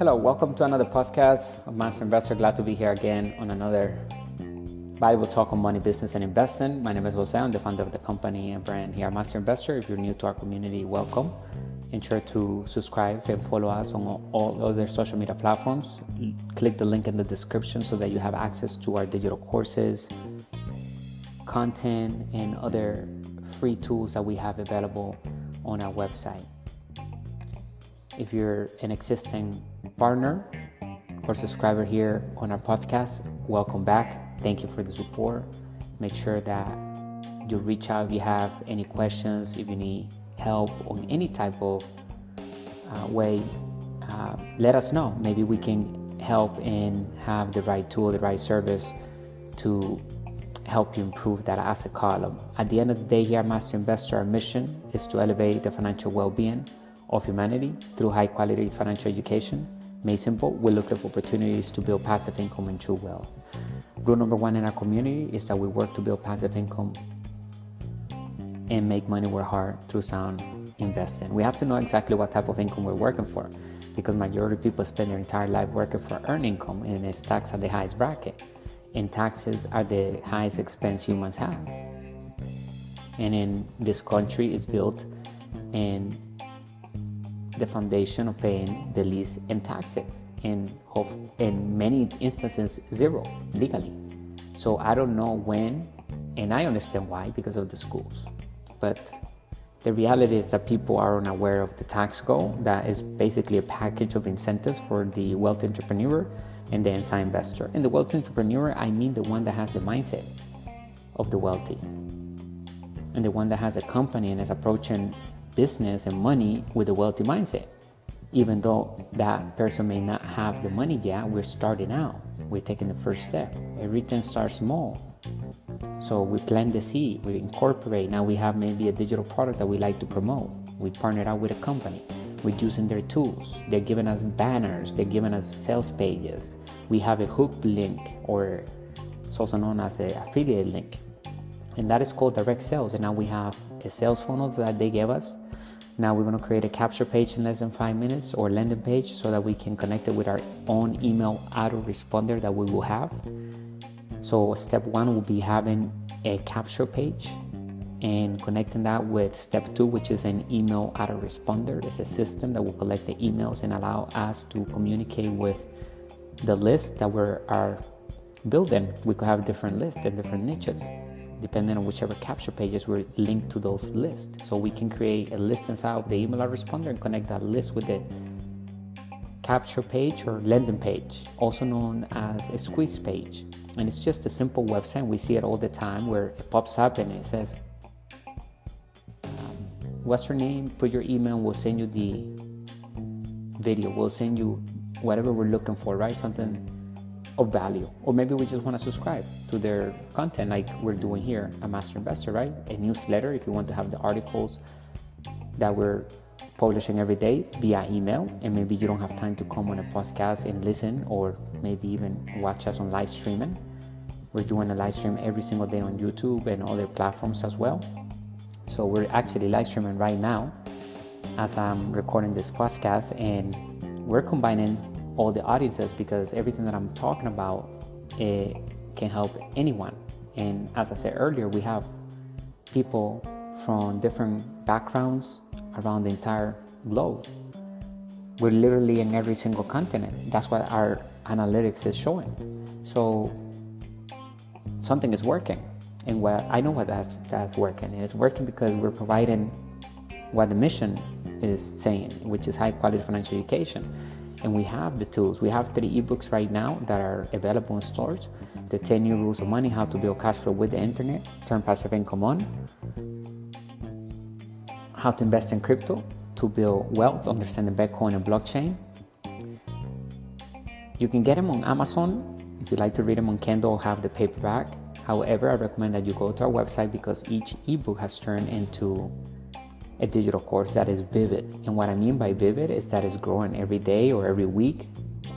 Hello, welcome to another podcast of Master Investor. Glad to be here again on another Bible talk on money, business, and investing. My name is Jose. I'm the founder of the company and brand here at Master Investor. If you're new to our community, welcome. Ensure to subscribe and follow us on all other social media platforms. Click the link in the description so that you have access to our digital courses, content, and other free tools that we have available on our website. If you're an existing partner or subscriber here on our podcast, welcome back. Thank you for the support. Make sure that you reach out if you have any questions, if you need help on any type of way, let us know. Maybe we can help and have the right tool, the right service to help you improve that asset column. At the end of the day here at Master Investor, our mission is to elevate the financial well-being of humanity through high-quality financial education. Made simple, we're looking for opportunities to build passive income and true wealth. Rule number one in our community is that we work to build passive income and make money work hard through sound investing. We have to know exactly what type of income we're working for, because majority of people spend their entire life working for earned income, and it's taxed at the highest bracket. And taxes are the highest expense humans have. And in this country, it's built in the foundation of paying the least in taxes, and in many instances zero legally. So I don't know when, and I understand why, because of the schools. But the reality is that people are unaware of the tax goal that is basically a package of incentives for the wealthy entrepreneur and the inside investor. And the wealthy entrepreneur, I mean the one that has the mindset of the wealthy, and the one that has a company and is approaching business and money with a wealthy mindset. Even though that person may not have the money yet, we're starting out. We're taking the first step. Everything starts small. So we plant the seed, we incorporate. Now we have maybe a digital product that we like to promote. We partnered out with a company. We're using their tools. They're giving us banners. They're giving us sales pages. We have a hook link, or it's also known as an affiliate link. And that is called direct sales. And now we have a sales funnel that they gave us. Now we're going to create a capture page in less than 5 minutes, or landing page, so that we can connect it with our own email autoresponder that we will have. So step one will be having a capture page and connecting that with step two, which is an email autoresponder. It's a system that will collect the emails and allow us to communicate with the list that we are building. We could have different lists and different niches, depending on whichever capture pages we're linked to those lists. So we can create a list inside of the email autoresponder and connect that list with the capture page or landing page, also known as a squeeze page. And it's just a simple website. We see it all the time where it pops up and it says, what's your name? Put your email. We'll send you the video. We'll send you whatever we're looking for, right? Something of value. Or maybe we just want to subscribe to their content, like we're doing here at Master Investor, right? A newsletter, if you want to have the articles that we're publishing every day via email, and maybe you don't have time to come on a podcast and listen, or maybe even watch us on live streaming. We're doing a live stream every single day on YouTube and other platforms as well. So we're actually live streaming right now as I'm recording this podcast, and we're combining all the audiences, because everything that I'm talking about, it can help anyone. And as I said earlier, we have people from different backgrounds around the entire globe. We're literally in every single continent. That's what our analytics is showing. So something is working, and what I know what that's working. And it's working because we're providing what the mission is saying, which is high quality financial education. And we have the tools. We have 3 ebooks right now that are available in stores. The 10 New Rules of Money, How to Build Cash Flow with the Internet, Turn Passive Income On, How to Invest in Crypto to Build Wealth, Understanding Bitcoin and Blockchain. You can get them on Amazon. If you'd like to read them on Kindle, have the paperback. However, I recommend that you go to our website, because each ebook has turned into a digital course that is vivid. And what I mean by vivid is that it's growing every day or every week,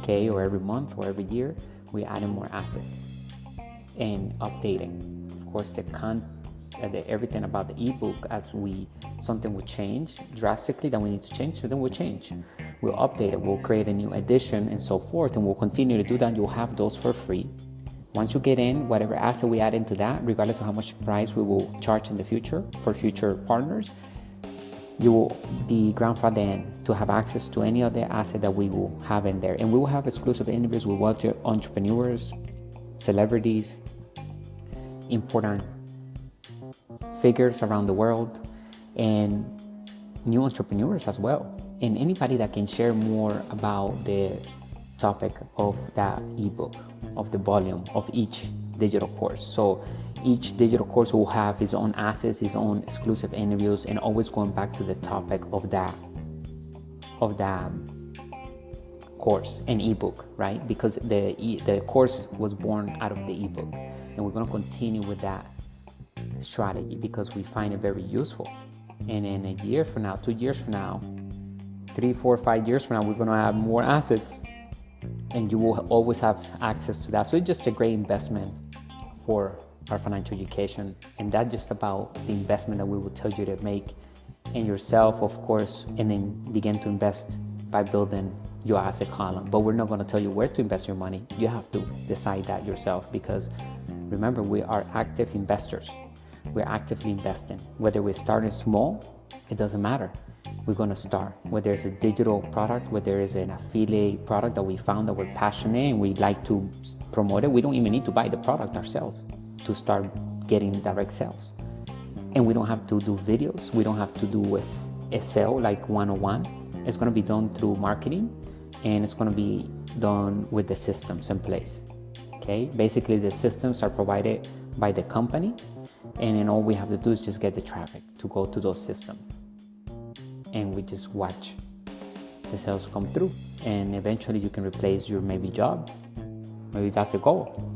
okay, or every month or every year. We're adding more assets and updating. Of course, everything about the ebook, as something will change drastically that we need to change, so then we'll change. we'll update it, we'll create a new edition and so forth, and we'll continue to do that. You'll have those for free. Once you get in, whatever asset we add into that, regardless of how much price we will charge in the future for future partners, you will be grandfathered in to have access to any other asset that we will have in there. And we will have exclusive interviews with entrepreneurs, celebrities, important figures around the world, and new entrepreneurs as well. And anybody that can share more about the topic of that ebook, of the volume of each digital course. So each digital course will have its own assets, its own exclusive interviews, and always going back to the topic of that course and ebook, right? Because the course was born out of the ebook, and we're going to continue with that strategy because we find it very useful. And in a year from now, 2 years from now, 3, 4, 5 years from now, we're going to have more assets, and you will always have access to that. So it's just a great investment for our financial education, and that's just about the investment that we will tell you to make in yourself, of course, and then begin to invest by building your asset column. But we're not going to tell you where to invest your money. You have to decide that yourself, because remember, we are active investors. We're actively investing. Whether we're starting small, it doesn't matter. We're going to start. Whether it's a digital product, whether it's an affiliate product that we found that we're passionate and we'd like to promote it, we don't even need to buy the product ourselves to start getting direct sales. And we don't have to do videos. We don't have to do a sale like one-on-one. It's going to be done through marketing, and it's going to be done with the systems in place. Okay? Basically, the systems are provided by the company, and then all we have to do is just get the traffic to go to those systems. And we just watch the sales come through, and eventually you can replace your maybe job. Maybe that's the goal.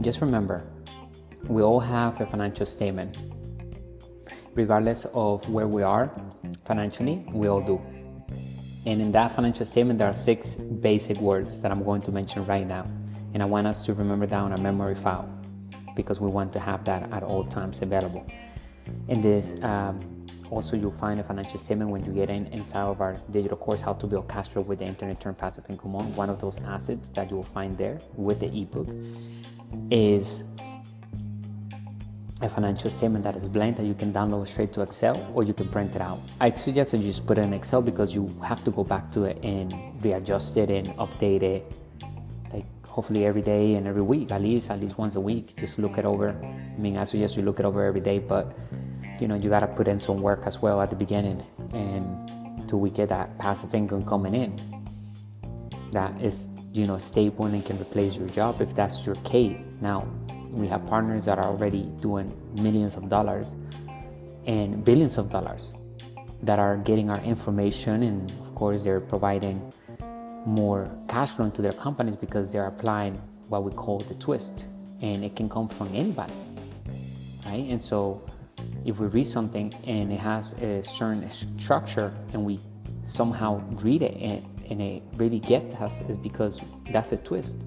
Just remember, we all have a financial statement. Regardless of where we are financially, we all do. And in that financial statement, there are 6 basic words that I'm going to mention right now. And I want us to remember that on a memory file, because we want to have that at all times available. In this, also you'll find a financial statement when you get inside of our digital course, How to Build Cash Flow with the Internet Turn Passive Income On. One of those assets that you'll find there with the ebook is a financial statement that is blank that you can download straight to Excel, or you can print it out. I suggest that you just put it in Excel, because you have to go back to it and readjust it and update it, like hopefully every day and every week, at least once a week. Just look it over. I mean, I suggest you look it over every day, but you got to put in some work as well at the beginning, and till we get that passive income coming in that is stable and can replace your job if that's your case. Now, we have partners that are already doing millions of dollars and billions of dollars that are getting our information, and of course they're providing more cash flow into their companies because they're applying what we call the twist, and it can come from anybody, right? And so if we read something and it has a certain structure and we somehow read it and it really gets us, is because that's a twist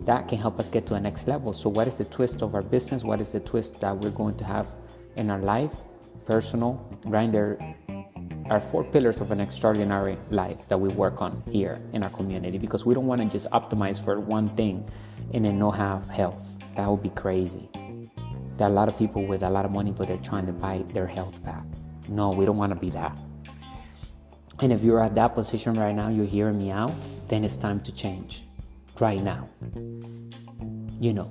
that can help us get to the next level. So what is the twist of our business? What is the twist that we're going to have in our life? Personal, right? There are 4 pillars of an extraordinary life that we work on here in our community, because we don't want to just optimize for one thing and then not have health. That would be crazy. There are a lot of people with a lot of money, but they're trying to buy their health back. No, we don't want to be that. And if you're at that position right now, you're hearing me out, then it's time to change right now.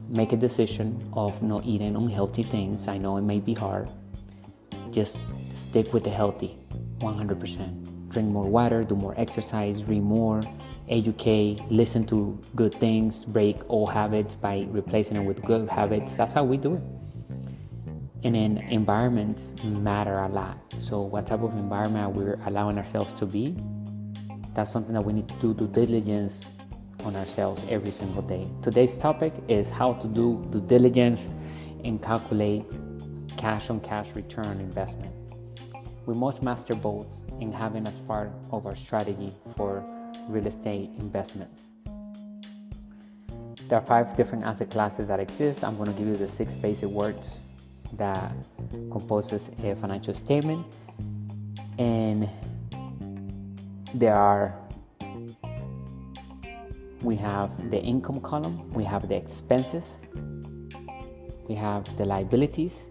Make a decision of not eating unhealthy things. I know it may be hard. Just stick with the healthy, 100%. Drink more water, do more exercise, read more, educate, listen to good things, break old habits by replacing it with good habits. That's how we do it. And then environments matter a lot. So what type of environment we're allowing ourselves to be, that's something that we need to do due diligence on ourselves every single day. Today's topic is how to do due diligence and calculate cash-on-cash return investment. We must master both in having as part of our strategy for real estate investments. There are 5 different asset classes that exist. I'm going to give you the 6 basic words that composes a financial statement, and we have the income column, we have the expenses, we have the liabilities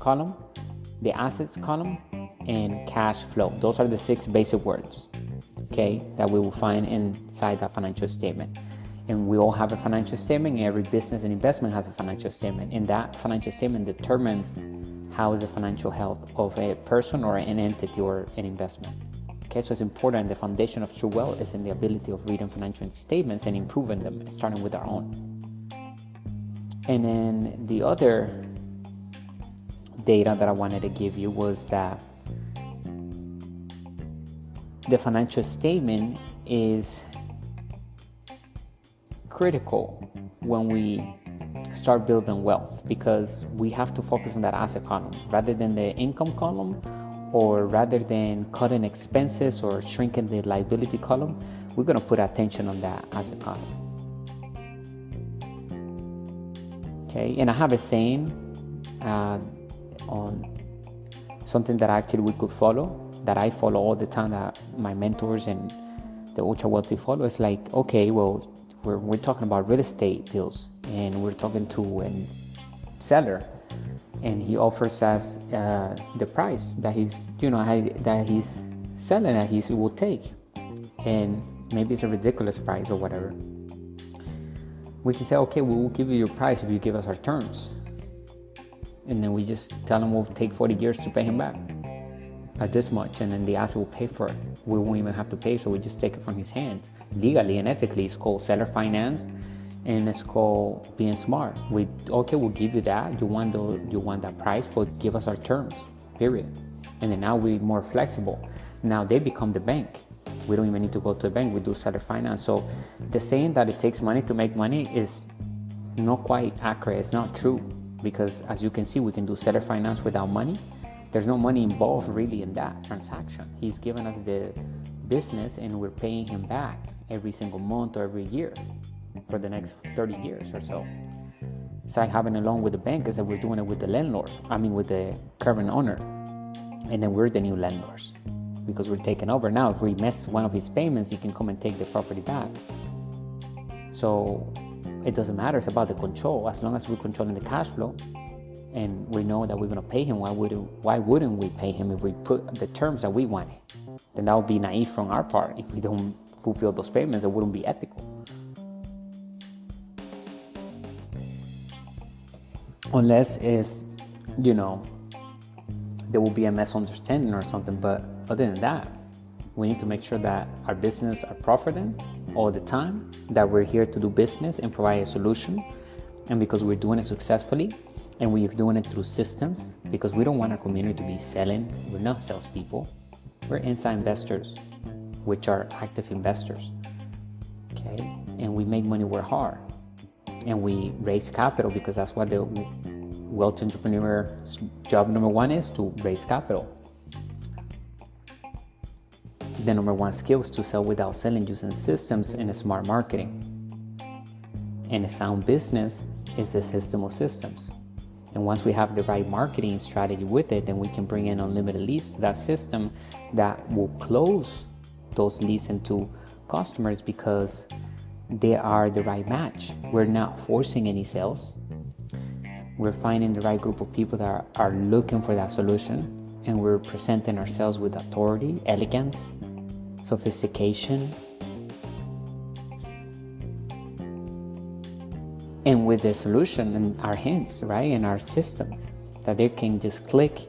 column, the assets column, and cash flow. Those are the 6 basic words, okay, that we will find inside that financial statement. And we all have a financial statement. Every business and investment has a financial statement, and that financial statement determines how is the financial health of a person or an entity or an investment. Okay, so it's important. The foundation of true wealth is in the ability of reading financial statements and improving them, starting with our own. And then the other data that I wanted to give you was that the financial statement is critical when we start building wealth, because we have to focus on that asset column rather than the income column, or rather than cutting expenses or shrinking the liability column. We're going to put attention on that asset column. Okay, and I have a saying on something that actually we could follow, that I follow all the time, that my mentors and the ultra wealthy follow. It's like, okay, well, we're talking about real estate deals, and we're talking to a seller, and he offers us the price that he's selling, that he will take, and maybe it's a ridiculous price or whatever. We can say, okay, we will give you your price if you give us our terms, and then we just tell him we'll take 40 years to pay him back at this much, and then the asset will pay for it. We won't even have to pay, so we just take it from his hands. Legally and ethically, it's called seller finance, and it's called being smart. We'll give you that. You want that price, but give us our terms, period. And then now we're more flexible. Now they become the bank. We don't even need to go to a bank. We do seller finance. So the saying that it takes money to make money is not quite accurate. It's not true, because as you can see, we can do seller finance without money. There's no money involved really in that transaction. He's given us the business, and we're paying him back every single month or every year for the next 30 years or so. It's like having a loan with the bank, is that we're doing it with the with the current owner, and then we're the new landlords because we're taking over. Now, if we miss one of his payments, he can come and take the property back. So it doesn't matter. It's about the control. As long as we're controlling the cash flow, and we know that we're going to pay him, why wouldn't we pay him if we put the terms that we wanted? Then that would be naive from our part. If we don't fulfill those payments, it wouldn't be ethical. Unless it's, there will be a misunderstanding or something. But other than that, we need to make sure that our business are profiting all the time, that we're here to do business and provide a solution. And because we're doing it successfully, and we're doing it through systems, because we don't want our community to be selling. We're not salespeople. We're inside investors, which are active investors. Okay, and we make money work hard, and we raise capital, because that's what the wealthy entrepreneur's job number 1 is, to raise capital. The number 1 skill is to sell without selling, using systems and smart marketing. And a sound business is a system of systems. And once we have the right marketing strategy with it, then we can bring in unlimited leads to that system that will close those leads into customers, because they are the right match. We're not forcing any sales. We're finding the right group of people that are looking for that solution, and we're presenting ourselves with authority, elegance, sophistication, and with the solution in our hands, right, in our systems, that they can just click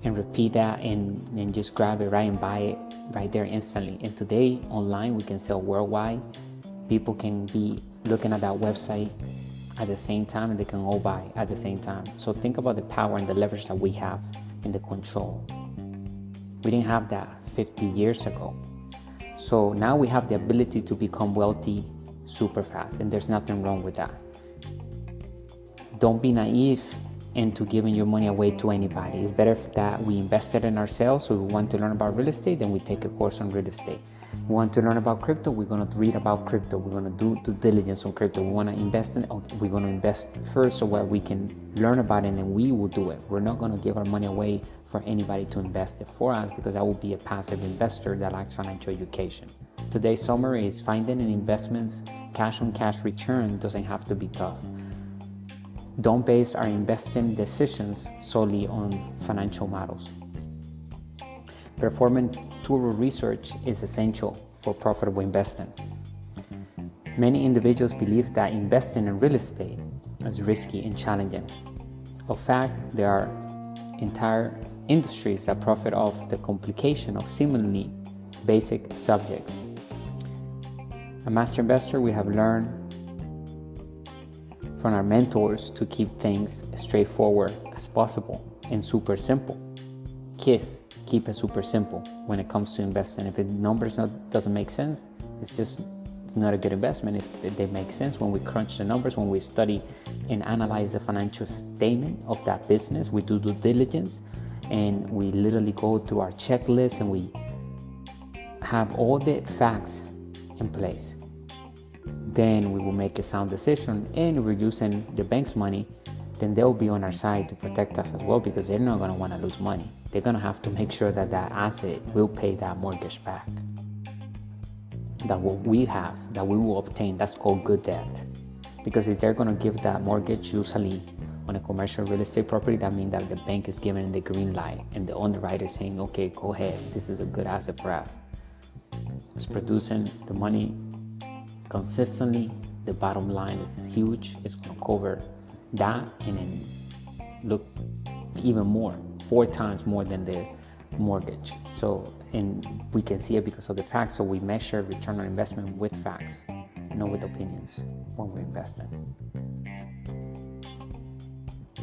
and repeat that and just grab it right and buy it right there instantly. And today, online, we can sell worldwide. People can be looking at that website at the same time, and they can all buy at the same time. So think about the power and the leverage that we have in the control. We didn't have that 50 years ago. So now we have the ability to become wealthy super fast, and there's nothing wrong with that. Don't be naive into giving your money away to anybody. It's better that we invested in ourselves. So we want to learn about real estate, then we take a course on real estate. We want to learn about crypto, we're going to read about crypto. We're going to do due diligence on crypto. We want to invest in it, we're going to invest first so what we can learn about it, and then we will do it. We're not going to give our money away for anybody to invest it for us, because that would be a passive investor that lacks financial education. Today's summary is finding an investment's cash-on-cash return doesn't have to be tough. Don't base our investing decisions solely on financial models. Performing thorough research is essential for profitable investing. Many individuals believe that investing in real estate is risky and challenging. In fact, there are entire industries that profit off the complication of seemingly basic subjects. At Master Investor, we have learned from our mentors to keep things straightforward as possible and super simple. Keep it super simple when it comes to investing. If the numbers doesn't make sense, it's just not a good investment. If they make sense, when we crunch the numbers, when we study and analyze the financial statement of that business, we do due diligence, and we literally go through our checklist and we have all the facts in place. Then we will make a sound decision, and we're using the bank's money, then they'll be on our side to protect us as well, because they're not going to want to lose money. They're going to have to make sure that that asset will pay that mortgage back. That what we have, that we will obtain, that's called good debt. Because if they're going to give that mortgage, usually on a commercial real estate property, that means that the bank is giving the green light and the underwriter is saying, okay, go ahead, this is a good asset for us. It's producing the money consistently. The bottom line is huge. It's going to cover that, and then look even more, 4 times more than the mortgage. So, and we can see it because of the facts. So we measure return on investment with facts, not with opinions when we're investing.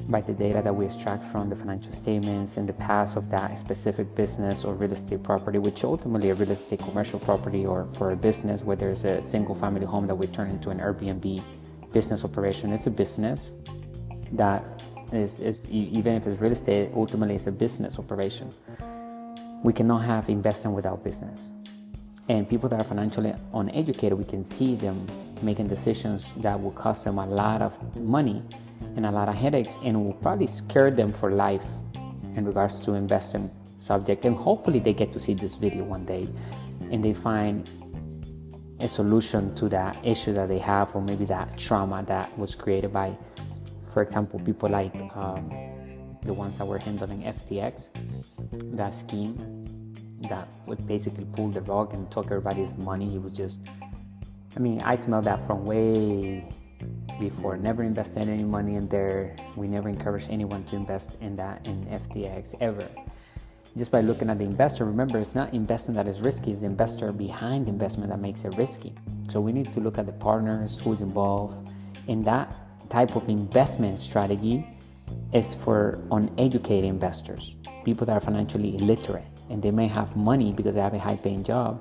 By the data that we extract from the financial statements in the past of that specific business or real estate property, which ultimately a real estate commercial property, or for a business where there's a single family home that we turn into an Airbnb business operation. It's a business that is even if it's real estate, ultimately it's a business operation. We cannot have investing without business. And people that are financially uneducated, we can see them making decisions that will cost them a lot of money and a lot of headaches, and will probably scare them for life in regards to investing subject. And hopefully they get to see this video one day and they find a solution to that issue that they have, or maybe that trauma that was created by, for example, people like the ones that were handling FTX, that scheme that would basically pull the rug and took everybody's money. It was just, I smelled that from way before. Never invested any money in there. We never encourage anyone to invest in that, in FTX, ever. Just by looking at the investor, remember, it's not investing that is risky, it's the investor behind the investment that makes it risky. So we need to look at the partners, who's involved. And that type of investment strategy is for uneducated investors, people that are financially illiterate, and they may have money because they have a high-paying job,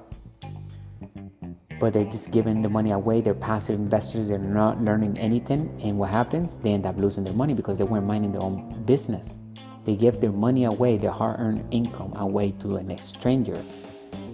but they're just giving the money away. They're passive investors. They're not learning anything. And what happens? They end up losing their money because they weren't minding their own business. They give their money away, their hard-earned income away to a stranger,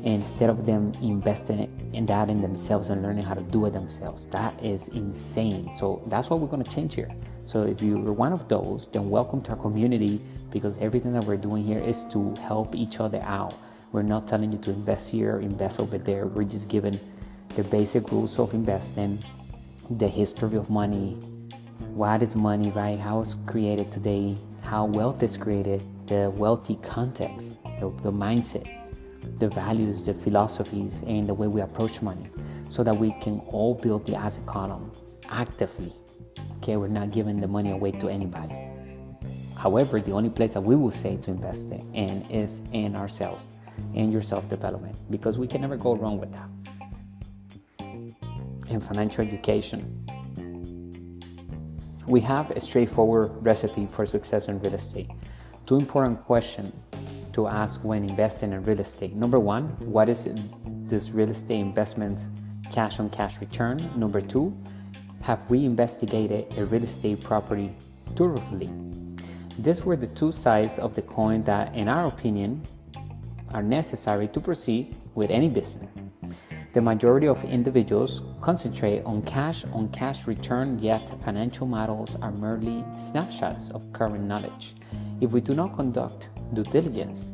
instead of them investing in that in themselves and learning how to do it themselves. That is insane. So that's what we're going to change here. So if you're one of those, then welcome to our community, because everything that we're doing here is to help each other out. We're not telling you to invest here, invest over there. We're just giving the basic rules of investing, the history of money, what is money, right? How it's created today, how wealth is created, the wealthy context, the mindset, the values, the philosophies, and the way we approach money, so that we can all build the asset column actively. Okay, we're not giving the money away to anybody. However, the only place that we will say to invest in is in ourselves and your self-development, because we can never go wrong with that. In financial education, we have a straightforward recipe for success in real estate. 2 important questions to ask when investing in real estate. Number 1, what is this real estate investment's cash-on-cash return? Number 2, have we investigated a real estate property thoroughly? These were the 2 sides of the coin that, in our opinion, are necessary to proceed with any business. The majority of individuals concentrate on cash return, yet financial models are merely snapshots of current knowledge. If we do not conduct due diligence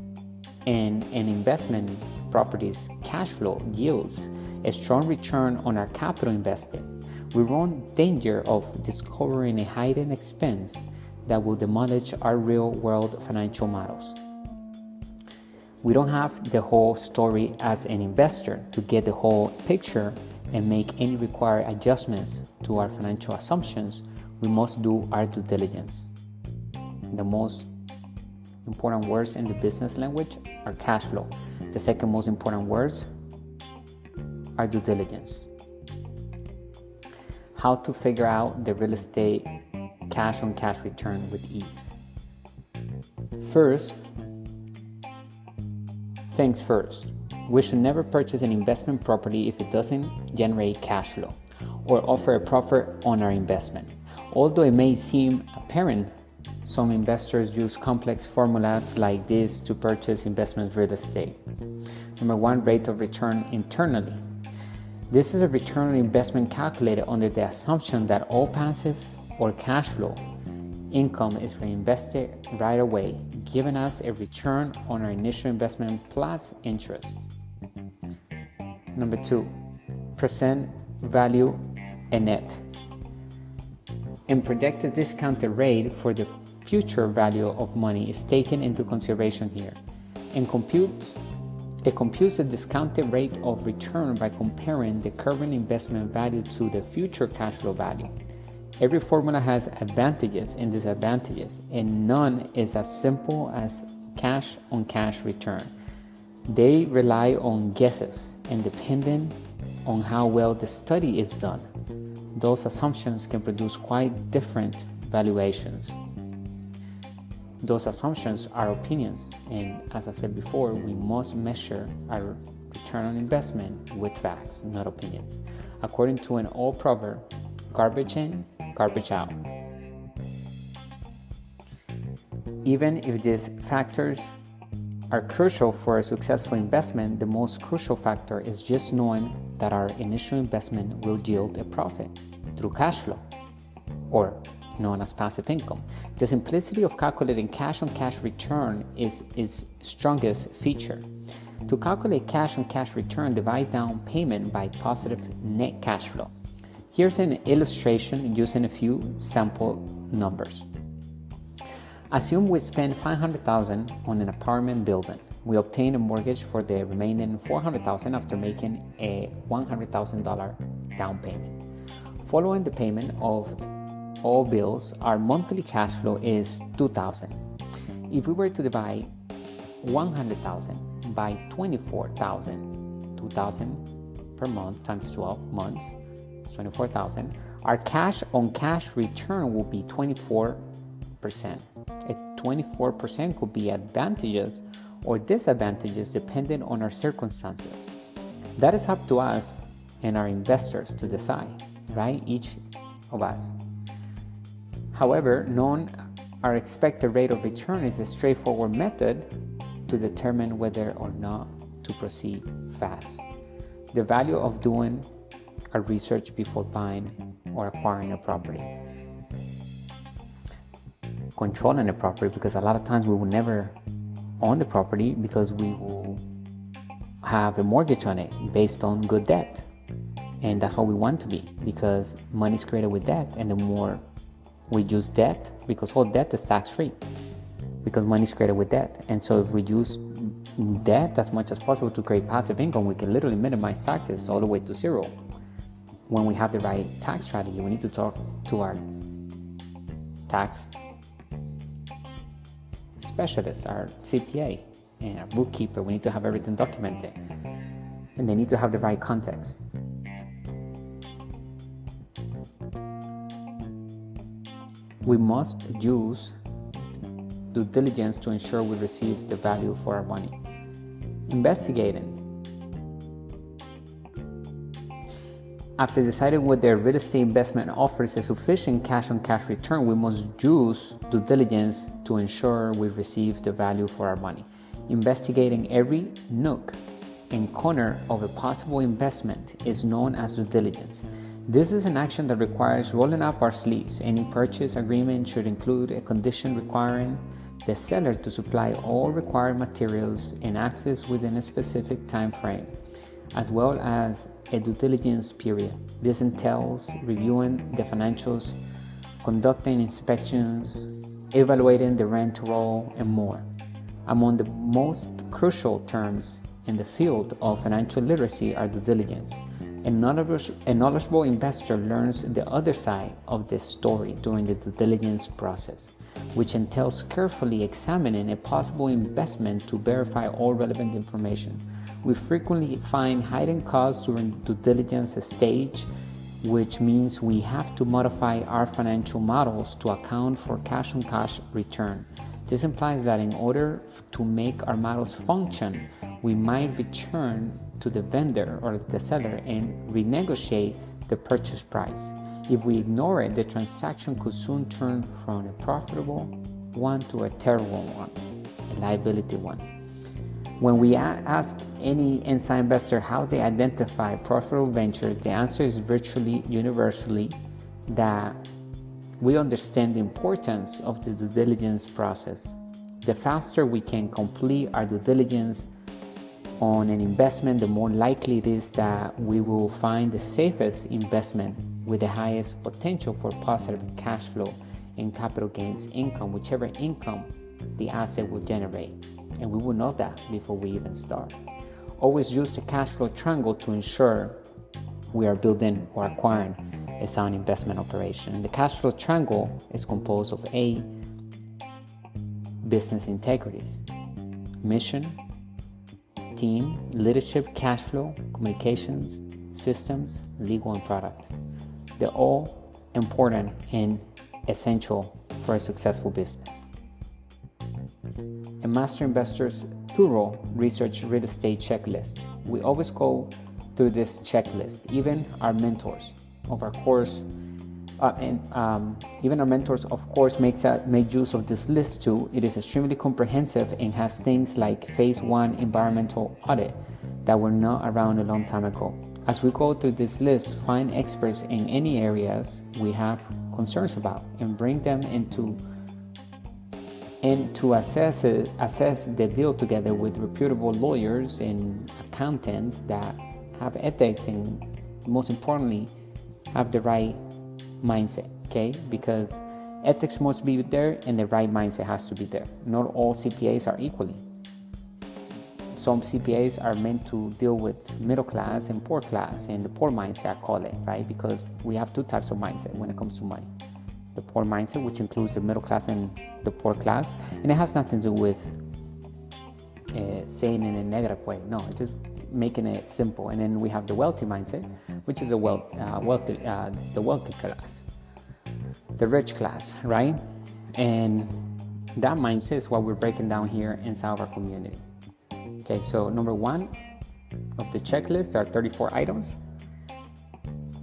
and an investment property's cash flow yields a strong return on our capital invested, we run danger of discovering a hidden expense that will demolish our real-world financial models. We don't have the whole story as an investor to get the whole picture and make any required adjustments to our financial assumptions. We must do our due diligence. The most important words in the business language are cash flow. The second most important words are due diligence. How to figure out the real estate cash-on-cash return with ease. First things first, we should never purchase an investment property if it doesn't generate cash flow or offer a profit on our investment. Although it may seem apparent, some investors use complex formulas like this to purchase investment real estate. Number one, rate of return internally. This is a return on investment calculated under the assumption that all passive or cash flow income is reinvested right away, giving us a return on our initial investment plus interest. Number two, present value and net. A projected discounted rate for the future value of money is taken into consideration here, and computes a discounted rate of return by comparing the current investment value to the future cash flow value. Every formula has advantages and disadvantages, and none is as simple as cash-on-cash return. They rely on guesses, and depending on how well the study is done, those assumptions can produce quite different valuations. Those assumptions are opinions, and as I said before, we must measure our return on investment with facts, not opinions. According to an old proverb, garbage in, garbage out. Even if these factors are crucial for a successful investment, the most crucial factor is just knowing that our initial investment will yield a profit through cash flow, or known as passive income. The simplicity of calculating cash-on-cash return is its strongest feature. To calculate cash-on-cash return, divide down payment by positive net cash flow. Here's an illustration using a few sample numbers. Assume we spend $500,000 on an apartment building. We obtain a mortgage for the remaining $400,000 after making a $100,000 down payment. Following the payment of all bills, our monthly cash flow is $2,000. If we were to divide $100,000 by $24,000, $2,000 per month times 12 months, it's $24,000. Our cash-on-cash return will be 24%. A 24% could be advantageous or disadvantageous depending on our circumstances. That is up to us and our investors to decide, right? Each of us. However, knowing our expected rate of return is a straightforward method to determine whether or not to proceed fast. The value of doing our research before buying or acquiring a property. Controlling the property, because a lot of times we will never own the property because we will have a mortgage on it based on good debt. And that's what we want to be, because money is created with debt, and the more we use debt, because all debt is tax-free, because money is created with debt. And so if we use debt as much as possible to create passive income, we can literally minimize taxes all the way to zero. When we have the right tax strategy, we need to talk to our tax specialist, our CPA, and our bookkeeper. We need to have everything documented, and they need to have the right context. We must use due diligence to ensure we receive the value for our money. Investigating. After deciding whether real estate investment offers a sufficient cash-on-cash return, we must use due diligence to ensure we receive the value for our money. Investigating every nook and corner of a possible investment is known as due diligence. This is an action that requires rolling up our sleeves. Any purchase agreement should include a condition requiring the seller to supply all required materials and access within a specific time frame, as well as a due diligence period. This entails reviewing the financials, conducting inspections, evaluating the rent roll, and more. Among the most crucial terms in the field of financial literacy are due diligence. A knowledgeable investor learns the other side of the story during the due diligence process, which entails carefully examining a possible investment to verify all relevant information. We frequently find hidden costs during due diligence stage, which means we have to modify our financial models to account for cash-on-cash return. This implies that in order to make our models function, we might return to the vendor or the seller and renegotiate the purchase price. If we ignore it, the transaction could soon turn from a profitable one to a terrible one, a liability one. When we ask any inside investor how they identify profitable ventures, the answer is virtually universally that we understand the importance of the due diligence process. The faster we can complete our due diligence on an investment, the more likely it is that we will find the safest investment with the highest potential for positive cash flow and capital gains income, whichever income the asset will generate. And we will know that before we even start. Always use the cash flow triangle to ensure we are building or acquiring a sound investment operation. The cash flow triangle is composed of business integrities: mission, team, leadership, cash flow, communications, systems, legal, and product. They're all important and essential for a successful business. A master investor's thorough research real estate checklist. We always go through this checklist. Even our mentors of our course, make use of this list too. It is extremely comprehensive and has things like phase 1 environmental audit that were not around a long time ago. As we go through this list, find experts in any areas we have concerns about and bring them into to assess the deal together with reputable lawyers and accountants that have ethics and, most importantly, have the right mindset, okay? Because ethics must be there and the right mindset has to be there. Not all CPAs are equally. Some CPAs are meant to deal with middle class and poor class, and the poor mindset, I call it, right? Because we have two types of mindset when it comes to money. The poor mindset, which includes the middle class and the poor class, and it has nothing to do with saying in a negative way. No, it's just making it simple. And then we have the wealthy mindset, which is the wealthy class, the rich class, right? And that mindset is what we're breaking down here inside of our community. Okay, so number 1 of the checklist, there are 34 items.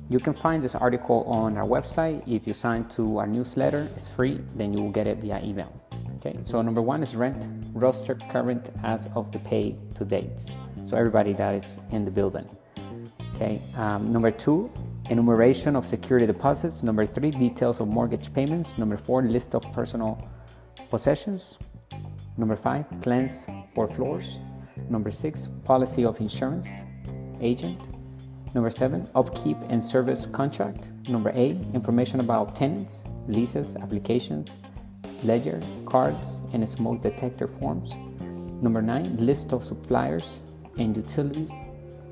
You can find this article on our website. If you sign to our newsletter, it's free, then you will get it via email. Okay, so number 1 is rent roster current as of the pay to dates. So everybody that is in the building. Okay, number 2, enumeration of security deposits. Number 3, details of mortgage payments. Number 4, list of personal possessions. Number 5, plans for floors. Number 6, policy of insurance agent. Number 7, upkeep and service contract. Number 8, information about tenants, leases, applications, ledger, cards, and smoke detector forms. Number 9, list of suppliers and utilities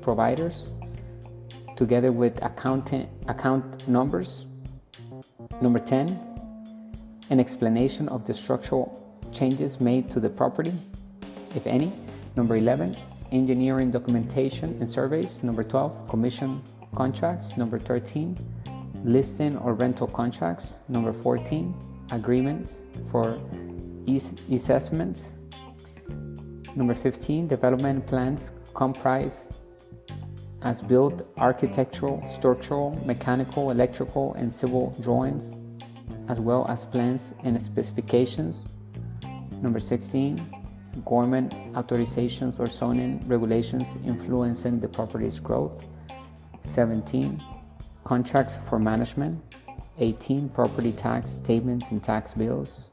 providers, together with account numbers. Number 10, an explanation of the structural changes made to the property, if any. Number 11, engineering documentation and surveys. Number 12, commission contracts. Number 13, listing or rental contracts. Number 14, agreements for assessments. Number 15, development plans comprise as built architectural, structural, mechanical, electrical, and civil drawings, as well as plans and specifications. Number 16, government authorizations or zoning regulations influencing the property's growth. 17, contracts for management. 18, property tax statements and tax bills.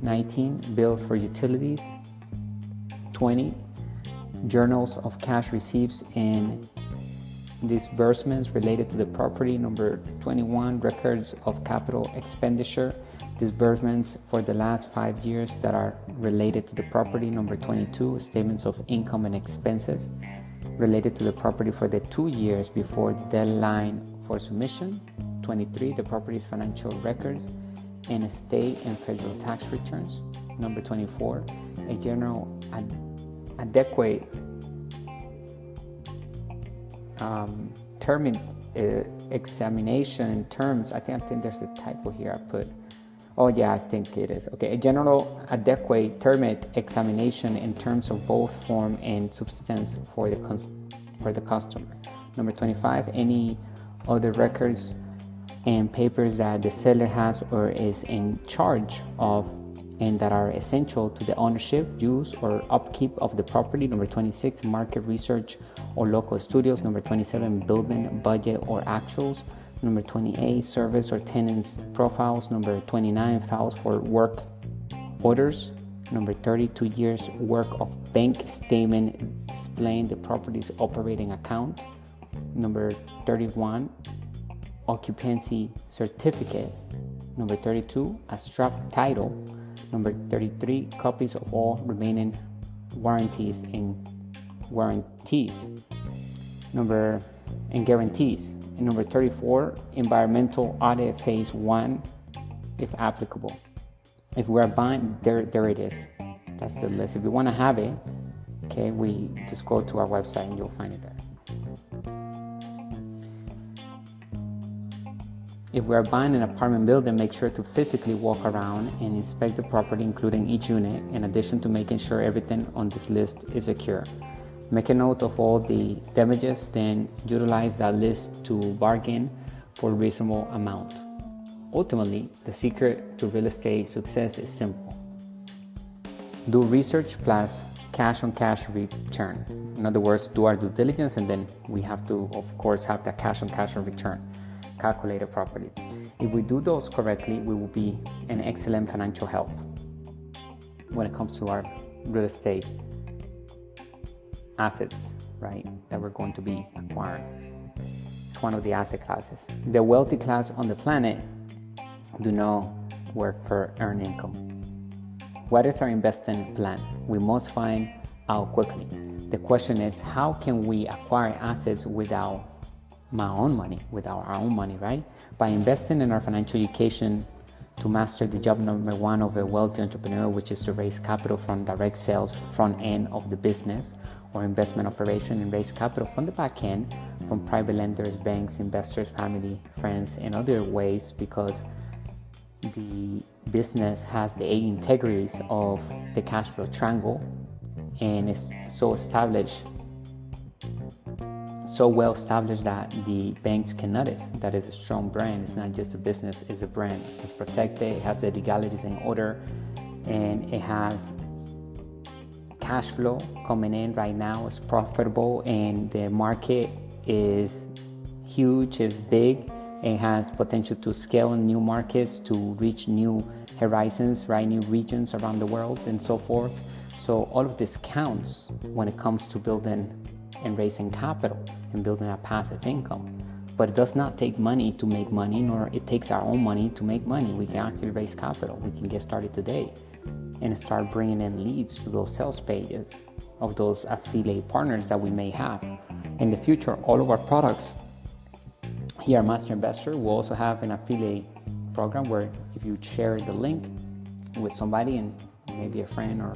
19, bills for utilities. 20, journals of cash receipts and disbursements related to the property. Number 21, records of capital expenditure disbursements for the last 5 years that are related to the property. Number 22, statements of income and expenses related to the property for the 2 years before the deadline for submission. 23, the property's financial records and state and federal tax returns. Number 24, a general adequate term examination in terms. I think there's a typo here. I think it is. Okay, a general adequate term examination in terms of both form and substance for the customer. Number 25, any other records and papers that the seller has or is in charge of and that are essential to the ownership, use, or upkeep of the property. Number 26, market research or local studios. Number 27, building budget or actuals. Number 28, service or tenants profiles. Number 29, files for work orders. Number 30, 2 years work of bank statement displaying the property's operating account. Number 31, occupancy certificate. Number 32, a strap title. Number 33, copies of all remaining warranties and guarantees. And number 34, environmental audit phase 1, if applicable. If we're buying, there it is. That's the list. If you want to have it, okay, we just go to our website and you'll find it there. If we are buying an apartment building, make sure to physically walk around and inspect the property, including each unit, in addition to making sure everything on this list is secure. Make a note of all the damages, then utilize that list to bargain for a reasonable amount. Ultimately, the secret to real estate success is simple. Do research plus cash-on-cash return. In other words, do our due diligence, and then we have to, of course, have that cash-on-cash return calculated properly. If we do those correctly, we will be in excellent financial health when it comes to our real estate assets, right, that we're going to be acquiring. It's one of the asset classes. The wealthy class on the planet do not work for earned income. What is our investing plan? We must find out quickly. The question is, how can we acquire assets without our own money, right? By investing in our financial education to master the job number one of a wealthy entrepreneur, which is to raise capital from direct sales front end of the business or investment operation, and raise capital from the back end from private lenders, banks, investors, family, friends, and other ways, because the business has the 8 integrities of the cash flow triangle and is so well established that the banks can notice that it's a strong brand. It's not just a business, it's a brand. It's protected, it has the legalities in order, and it has cash flow coming in right now. It's profitable, and the market is huge, is big. It has potential to scale in new markets, to reach new horizons, right? New regions around the world and so forth. So all of this counts when it comes to building and raising capital and building a passive income. But it does not take money to make money, nor it takes our own money to make money. We can actually raise capital. We can get started today and start bringing in leads to those sales pages of those affiliate partners that we may have. In the future, all of our products here at Master Investor will also have an affiliate program where if you share the link with somebody, and maybe a friend or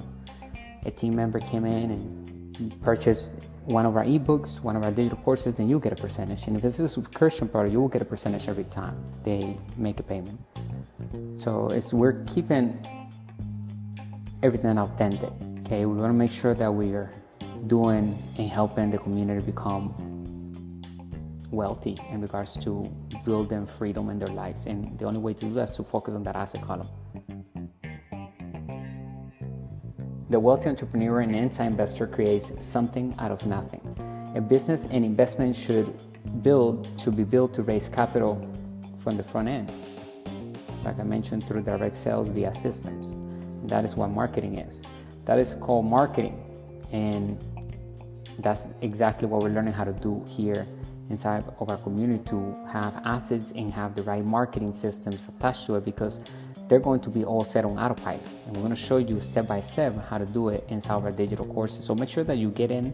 a team member came in and purchased one of our ebooks, one of our digital courses, then you get a percentage. And if it's a subscription product, you will get a percentage every time they make a payment. So we're keeping everything authentic. Okay, we want to make sure that we are doing and helping the community become wealthy in regards to building freedom in their lives. And the only way to do that is to focus on that asset column. The wealthy entrepreneur and inside investor creates something out of nothing. A business and investment should be built to raise capital from the front end. Like I mentioned, through direct sales via systems. That is what marketing is. That is called marketing. And that's exactly what we're learning how to do here inside of our community, to have assets and have the right marketing systems attached to it, because they're going to be all set on autopilot. And we're going to show you step by step how to do it inside of our digital courses. So make sure that you get in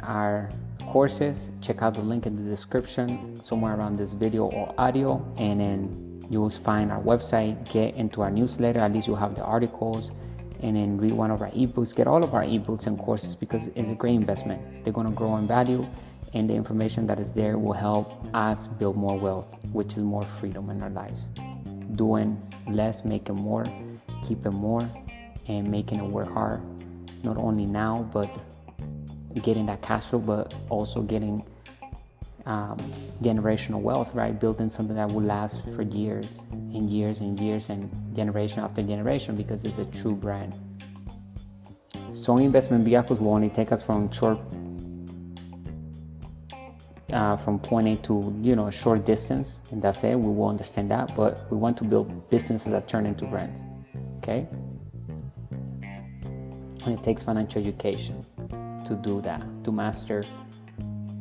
our courses. Check out the link in the description somewhere around this video or audio, and then you'll find our website. Get into our newsletter. At least you'll have the articles, and then read one of our ebooks. Get all of our ebooks and courses, because it's a great investment. They're going to grow in value, and the information that is there will help us build more wealth, which is more freedom in our lives. Doing less, making more, keeping more, and making it work hard. Not only now, but getting that cash flow, but also getting generational wealth, right? Building something that will last for years and years and years, and generation after generation, because it's a true brand. Some investment vehicles will only take us from point A to a short distance, and that's it. We will understand that, but we want to build businesses that turn into brands. Okay, and it takes financial education to do that, to master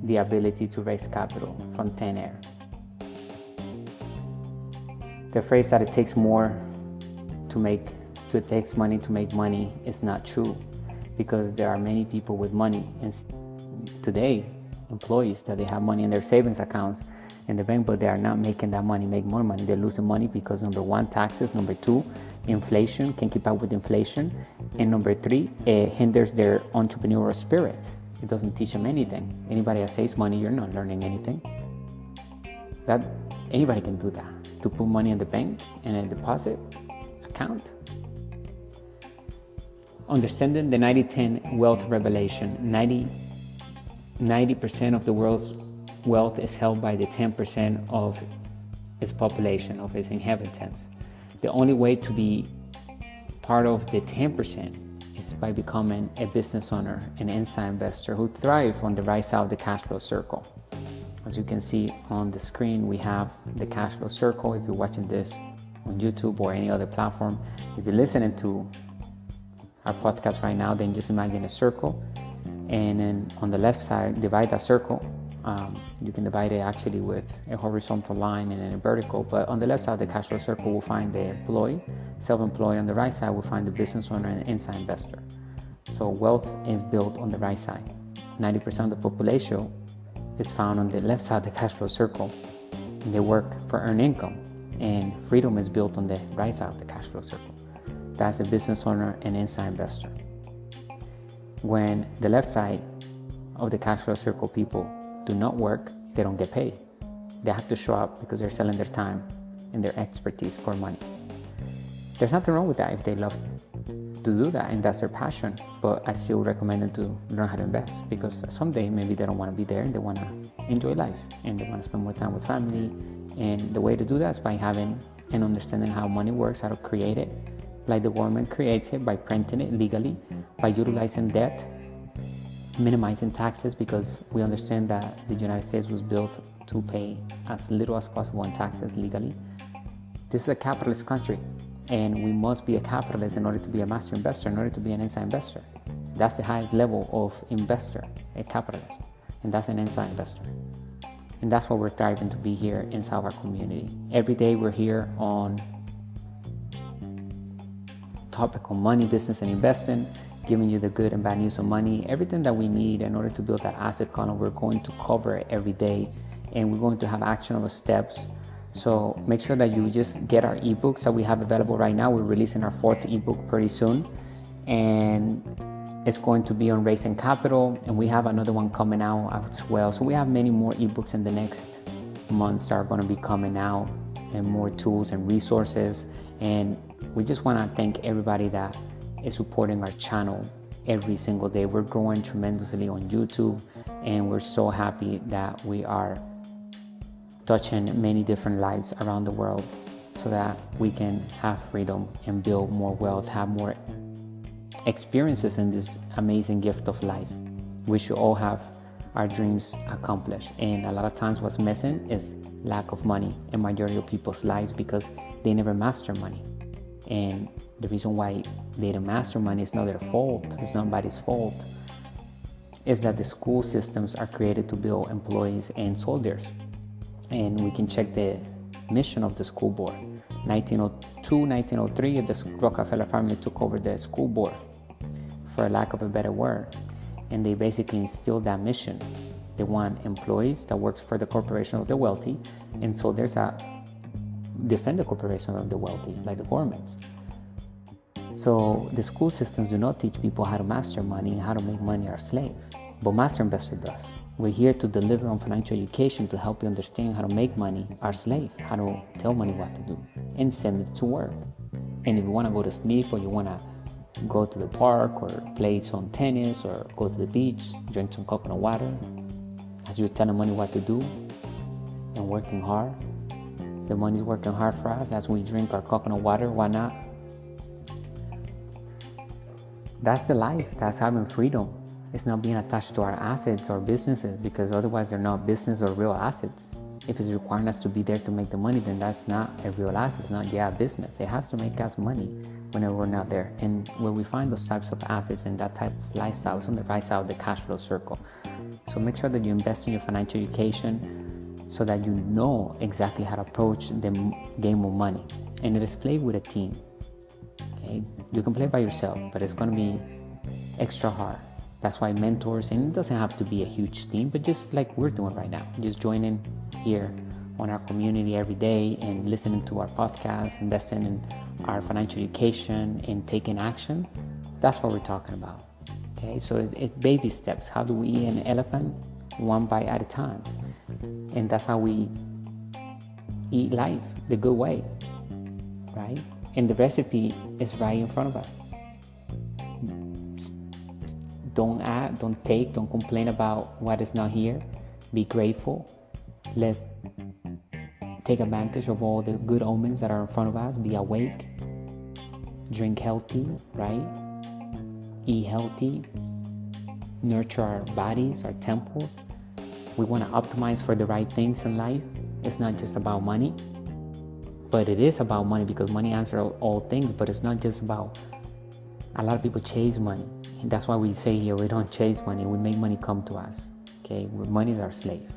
the ability to raise capital from thin air. The phrase that it takes money to make money is not true, because there are many people with money and today, employees, that they have money in their savings accounts in the bank, but they are not making that money make more money. They're losing money because, number one, taxes. Number two, inflation, can't keep up with inflation. And number three, it hinders their entrepreneurial spirit. It doesn't teach them anything. Anybody that saves money, you're not learning anything. That anybody can do that, to put money in the bank and a deposit account. Understanding the 90-10 wealth revelation. 90% of the world's wealth is held by the 10% of its population, of its inhabitants. The only way to be part of the 10% is by becoming a business owner, an inside investor who thrive on the right side of the cash flow circle. As you can see on the screen, we have the cash flow circle. If you're watching this on YouTube or any other platform, if you're listening to our podcast right now, then just imagine a circle. And then on the left side, divide that circle. You can divide it actually with a horizontal line and a vertical. But on the left side of the cash flow circle, we'll find the employee, self-employed. On the right side, we'll find the business owner and inside investor. So wealth is built on the right side. 90% of the population is found on the left side of the cash flow circle. And they work for earned income. And freedom is built on the right side of the cash flow circle. That's a business owner and inside investor. When the left side of the cash flow circle people do not work, they don't get paid. They have to show up because they're selling their time and their expertise for money. There's nothing wrong with that if they love to do that and that's their passion, but I still recommend them to learn how to invest, because someday maybe they don't want to be there and they want to enjoy life and they want to spend more time with family. And the way to do that is by having and understanding how money works, how to create it, like the government creates it, by printing it legally, by utilizing debt, minimizing taxes, because we understand that the United States was built to pay as little as possible in taxes legally. This is a capitalist country, and we must be a capitalist in order to be a master investor, in order to be an inside investor. That's the highest level of investor, a capitalist, and that's an inside investor. And that's what we're thriving to be here inside our community. Every day we're here on topic on money, business, and investing, giving you the good and bad news of money, everything that we need in order to build that asset column. We're going to cover it every day, and we're going to have actionable steps. So make sure that you just get our ebooks that we have available right now. We're releasing our 4th ebook pretty soon, and it's going to be on raising capital, and we have another one coming out as well. So we have many more ebooks in the next months that are going to be coming out, and more tools and resources. And we just want to thank everybody that is supporting our channel every single day. We're growing tremendously on YouTube, and we're so happy that we are touching many different lives around the world so that we can have freedom and build more wealth, have more experiences in this amazing gift of life. We should all have our dreams accomplished, and a lot of times what's missing is lack of money in majority of people's lives because they never master money. And the reason why they don't master money is not their fault, it's nobody's fault. Is that the school systems are created to build employees and soldiers. And we can check the mission of the school board. 1902, 1903, the Rockefeller family took over the school board, for lack of a better word. And they basically instilled that mission. They want employees that works for the corporation of the wealthy, and so there's a defend the corporation of the wealthy, like the government. So the school systems do not teach people how to master money, how to make money our slave. But Master Investor does. We're here to deliver on financial education to help you understand how to make money our slave, how to tell money what to do, and send it to work. And if you want to go to sleep, or you want to go to the park, or play some tennis, or go to the beach, drink some coconut water, as you're telling money what to do and working hard, the money's working hard for us as we drink our coconut water. Why not? That's the life. That's having freedom. It's not being attached to our assets or businesses, because otherwise they're not business or real assets. If it's requiring us to be there to make the money, then that's not a real asset. It's not business. It has to make us money whenever we're not there. And where we find those types of assets and that type of lifestyle is on the right side of the cash flow circle. So make sure that you invest in your financial education so that you know exactly how to approach the game of money. And it is played with a team. Okay, you can play by yourself, but it's going to be extra hard. That's why mentors, and it doesn't have to be a huge team, but just like we're doing right now, just joining here on our community every day and listening to our podcast, investing in our financial education and taking action. That's what we're talking about. Okay, so it baby steps. How do we eat an elephant? One bite at a time. And that's how we eat life the good way, right? And the recipe is right in front of us. Don't add, don't take, don't complain about what is not here. Be grateful. Let's take advantage of all the good omens that are in front of us. Be awake. Drink healthy, right? Eat healthy. Nurture our bodies, our temples. We want to optimize for the right things in life. It's not just about money, but it is about money, because money answers all things. But it's not just about, a lot of people chase money. And that's why we say here, we don't chase money, we make money come to us. Okay, money is our slave.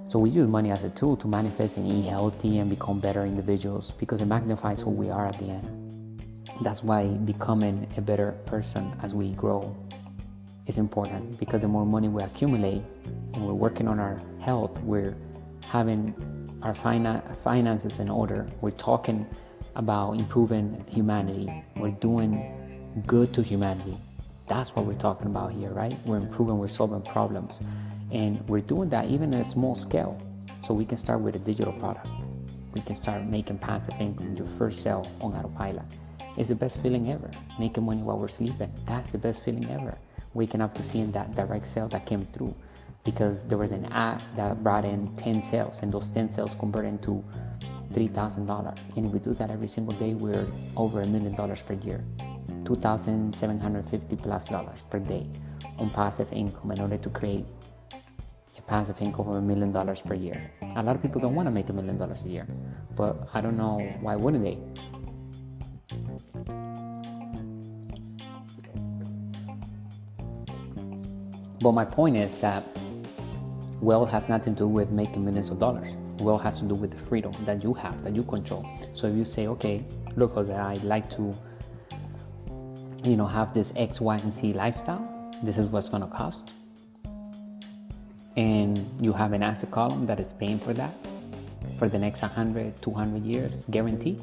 So we use money as a tool to manifest and eat healthy and become better individuals, because it magnifies who we are at the end. That's why becoming a better person as we grow is important, because the more money we accumulate and we're working on our health, we're having our finances in order, we're talking about improving humanity, we're doing good to humanity. That's what we're talking about here, right? We're improving, we're solving problems, and we're doing that even at a small scale. So we can start with a digital product. We can start making passive income, your first sale on autopilot. It's the best feeling ever. Making money while we're sleeping, that's the best feeling ever. Waking up to seeing that direct sale that came through, because there was an ad that brought in 10 sales, and those 10 sales converted into $3,000. And if we do that every single day, we're over $1 million per year. $2,750+ per day on passive income, in order to create a passive income of $1 million per year. A lot of people don't want to make $1 million a year, but I don't know why wouldn't they? But my point is that wealth has nothing to do with making millions of dollars. Wealth has to do with the freedom that you have, that you control. So if you say, okay, look, Jose, I'd like to have this X, Y, and Z lifestyle. This is what's going to cost. And you have an asset column that is paying for that for the next 100, 200 years, guaranteed.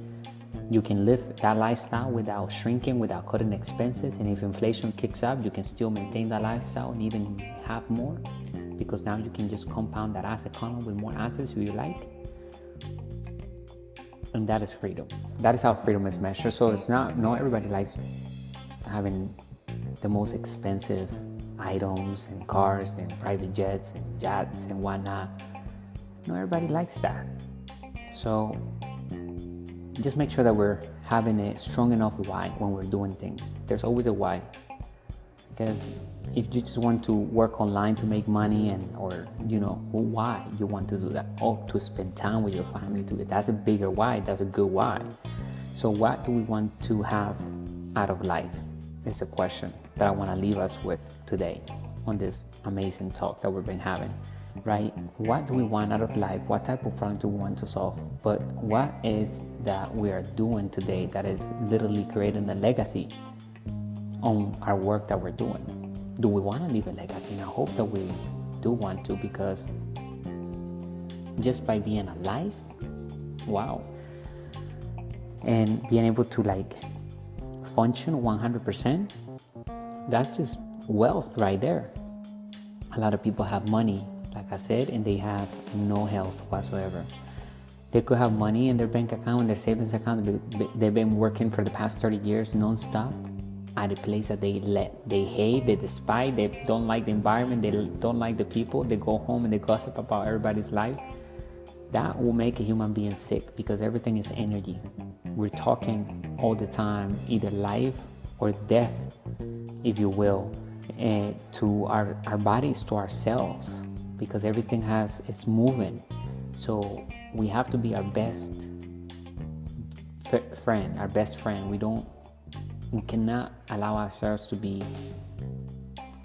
You can live that lifestyle without shrinking, without cutting expenses. And if inflation kicks up, you can still maintain that lifestyle and even have more, because now you can just compound that asset column with more assets if you like. And that is freedom. That is how freedom is measured. So it's not everybody likes having the most expensive items and cars and private jets and yachts and whatnot. Not everybody likes that. So just make sure that we're having a strong enough why when we're doing things. There's always a why. Because if you just want to work online to make money why you want to do that? Oh, to spend time with your family, that's a bigger why. That's a good why. So what do we want to have out of life? It's a question that I want to leave us with today on this amazing talk that we've been having, right? What do we want out of life? What type of problem do we want to solve? But what is that we are doing today that is literally creating a legacy on our work that we're doing? Do we want to leave a legacy? And I hope that we do want to, because just by being alive, wow, and being able to function 100%, that's just wealth right there. A lot of people have money, like I said, and they have no health whatsoever. They could have money in their bank account, in their savings account. They've been working for the past 30 years non-stop at a place that they hate, they despise, they don't like the environment, they don't like the people. They go home and they gossip about everybody's lives. That will make a human being sick, because everything is energy. We're talking all the time, either life or death, if you will, to our bodies, to ourselves, because everything is moving. So we have to be our best friend. We cannot allow ourselves to be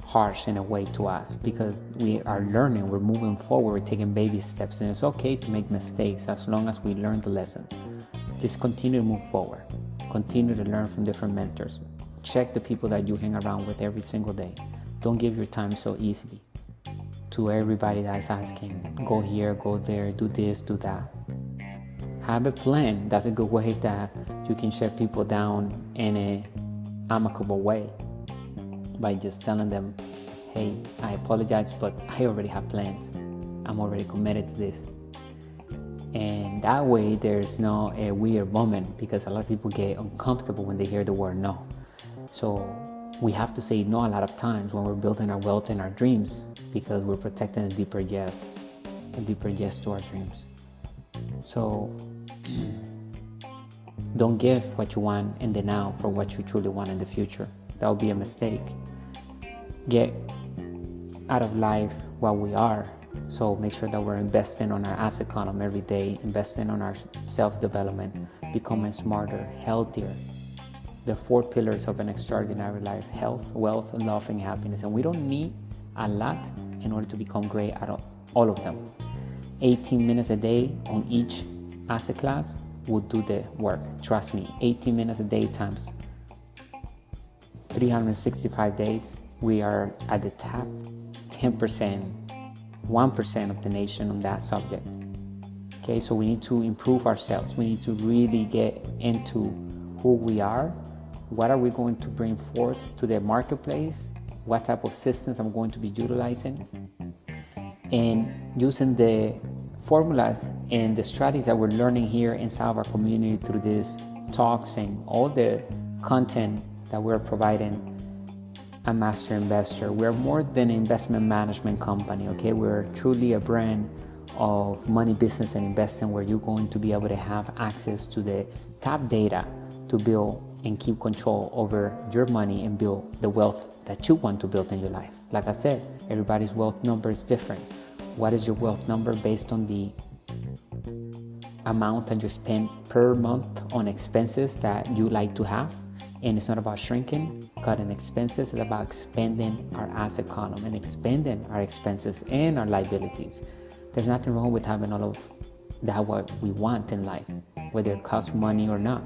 harsh in a way to us, because we are learning, we're moving forward, we're taking baby steps, and it's okay to make mistakes as long as we learn the lessons. Just continue to move forward. Continue to learn from different mentors. Check the people that you hang around with every single day. Don't give your time so easily to everybody that's asking, go here, go there, do this, do that. Have a plan. That's a good way that you can shut people down in an amicable way, by just telling them, hey, I apologize, but I already have plans. I'm already committed to this. And that way there's no a weird moment, because a lot of people get uncomfortable when they hear the word no. So we have to say no a lot of times when we're building our wealth and our dreams, because we're protecting a deeper yes to our dreams. So don't give what you want in the now for what you truly want in the future. That would be a mistake. Get out of life what we are. So make sure that we're investing on our asset column every day, investing on our self-development, becoming smarter, healthier. The 4 pillars of an extraordinary life: health, wealth, love, and happiness. And we don't need a lot in order to become great at all of them. 18 minutes a day on each asset class will do the work. Trust me, 18 minutes a day times 365 days, we are at the top 10%, 1% of the nation on that subject. Okay, so we need to improve ourselves. We need to really get into who we are. What are we going to bring forth to the marketplace? What type of systems I'm going to be utilizing? And using the formulas and the strategies that we're learning here inside of our community through these talks and all the content that we're providing at Master Investor. We're more than an investment management company, okay? We're truly a brand of money, business, and investing, where you're going to be able to have access to the top data to build and keep control over your money and build the wealth that you want to build in your life. Like I said, everybody's wealth number is different. What is your wealth number? Based on the amount that you spend per month on expenses that you like to have. And it's not about shrinking, cutting expenses. It's about expanding our asset column and expanding our expenses and our liabilities. There's nothing wrong with having all of that what we want in life, whether it costs money or not.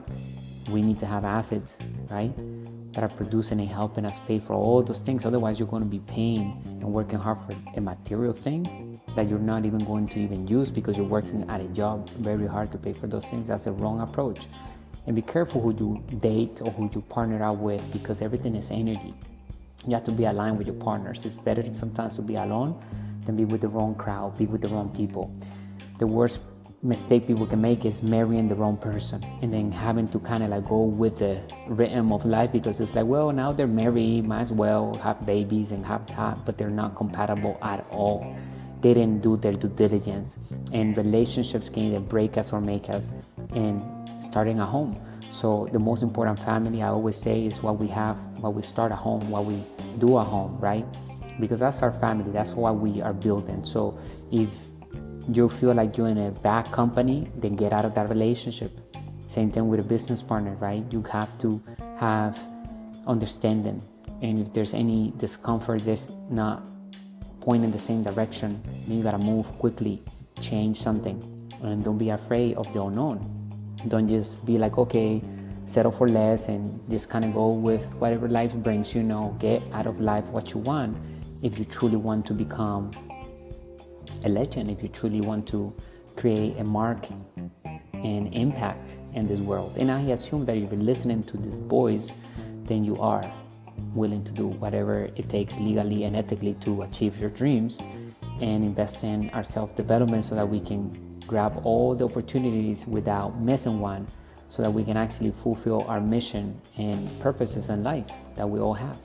We need to have assets, right, that are producing and helping us pay for all those things. Otherwise, you're going to be paying and working hard for a material thing that you're not even going to even use, because you're working at a job very hard to pay for those things. That's a wrong approach. And be careful who you date or who you partner out with, because everything is energy. You have to be aligned with your partners. It's better sometimes to be alone than be with the wrong crowd, be with the wrong people. The worst mistake people can make is marrying the wrong person and then having to kind of like go with the rhythm of life, because it's like, well, now they're married, might as well have babies and have that, but they're not compatible at all. They didn't do their due diligence, and relationships can either break us or make us. And starting a home. So the most important family, I always say, is what we have, what we start a home, what we do a home, right? Because that's our family, that's what we are building. So if you feel like you're in a bad company, then get out of that relationship. Same thing with a business partner, right? You have to have understanding. And if there's any discomfort, there's not pointing in the same direction, then you gotta move quickly, change something. And don't be afraid of the unknown. Don't just be like, okay, settle for less and just kind of go with whatever life brings you. Get out of life what you want if you truly want to become a legend, if you truly want to create a mark and impact in this world. And I assume that if you're listening to these boys, then you are willing to do whatever it takes legally and ethically to achieve your dreams and invest in our self-development so that we can grab all the opportunities without missing one, so that we can actually fulfill our mission and purposes in life that we all have.